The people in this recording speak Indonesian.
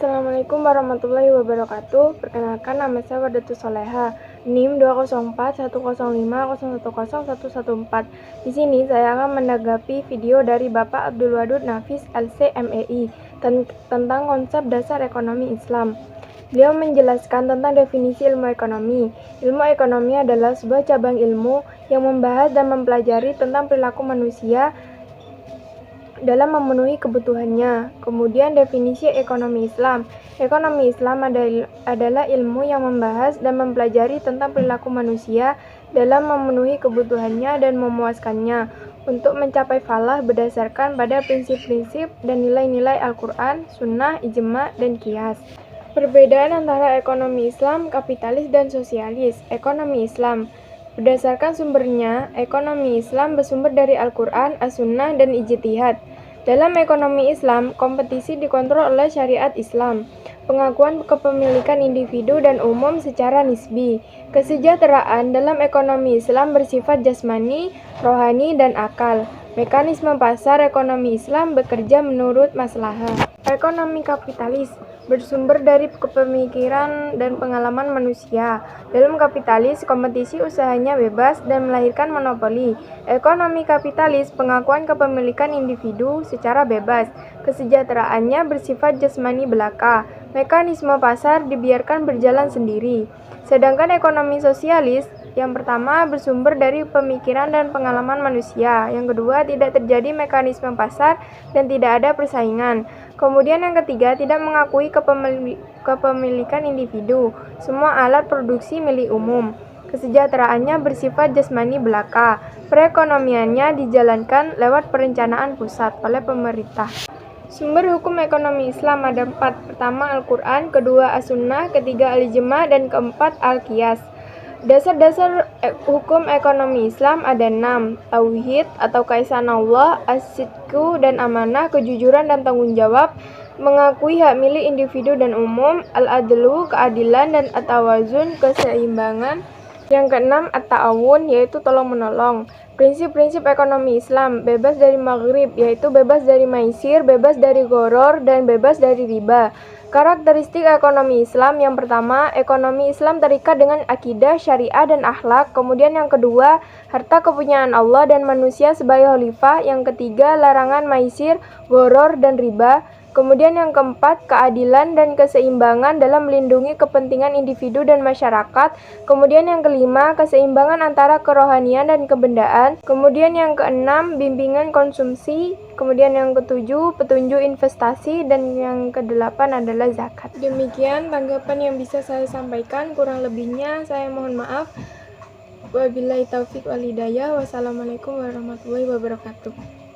Assalamualaikum warahmatullahi wabarakatuh. Perkenalkan, nama saya Wadatus Soleha, NIM 2041050101114. Di sini saya akan menanggapi video dari Bapak Abdul Wadud Nafis LC MEI tentang konsep dasar ekonomi Islam. Beliau menjelaskan tentang definisi ilmu ekonomi. Ilmu ekonomi adalah sebuah cabang ilmu yang membahas dan mempelajari tentang perilaku manusia dalam memenuhi kebutuhannya. Kemudian definisi ekonomi Islam. Ekonomi Islam adalah ilmu yang membahas dan mempelajari tentang perilaku manusia dalam memenuhi kebutuhannya dan memuaskannya untuk mencapai falah berdasarkan pada prinsip-prinsip dan nilai-nilai Al-Quran, Sunnah, Ijma, dan Qiyas. Perbedaan antara ekonomi Islam, kapitalis, dan sosialis. Ekonomi Islam berdasarkan sumbernya, ekonomi Islam bersumber dari Al-Quran, As-Sunnah, dan Ijtihad. Dalam ekonomi Islam, kompetisi dikontrol oleh syariat Islam. Pengakuan kepemilikan individu dan umum secara nisbi. Kesejahteraan dalam ekonomi Islam bersifat jasmani, rohani, dan akal. Mekanisme pasar ekonomi Islam bekerja menurut maslahah. Ekonomi kapitalis bersumber dari kepemikiran dan pengalaman manusia. Dalam kapitalis, kompetisi usahanya bebas dan melahirkan monopoli. Ekonomi kapitalis, pengakuan kepemilikan individu secara bebas. Kesejahteraannya bersifat jasmani belaka. Mekanisme pasar dibiarkan berjalan sendiri. Sedangkan ekonomi sosialis, yang pertama bersumber dari pemikiran dan pengalaman manusia. Yang kedua, tidak terjadi mekanisme pasar dan tidak ada persaingan. Kemudian yang ketiga, tidak mengakui kepemilikan individu. Semua alat produksi milik umum. Kesejahteraannya bersifat jasmani belaka. Perekonomiannya dijalankan lewat perencanaan pusat oleh pemerintah. Sumber hukum ekonomi Islam ada 4. Pertama, Al-Quran, kedua, As-Sunnah, ketiga, Al-Ijma, dan keempat, Al-Qiyas. Dasar-dasar hukum ekonomi Islam ada 6. Tauhid atau keesaan Allah, as-sidqu dan amanah, kejujuran dan tanggung jawab, mengakui hak milik individu dan umum, al-adlu, keadilan, dan at-tawazun, keseimbangan. Yang keenam, at-ta'awun, yaitu tolong-menolong. Prinsip-prinsip ekonomi Islam, bebas dari maghrib, yaitu bebas dari maisir, bebas dari gharar, dan bebas dari riba. Karakteristik ekonomi Islam, yang pertama, ekonomi Islam terikat dengan akidah, syariah, dan akhlak. Kemudian yang kedua, harta kepunyaan Allah dan manusia sebagai khalifah. Yang ketiga, larangan maisir, gharar, dan riba. Kemudian yang keempat, keadilan dan keseimbangan dalam melindungi kepentingan individu dan masyarakat. Kemudian yang kelima, keseimbangan antara kerohanian dan kebendaan. Kemudian yang keenam, bimbingan konsumsi. Kemudian yang ketujuh, petunjuk investasi. Dan yang kedelapan adalah zakat. Demikian tanggapan yang bisa saya sampaikan. Kurang lebihnya saya mohon maaf. Wabillahi taufiq wal hidayah. Wassalamualaikum warahmatullahi wabarakatuh.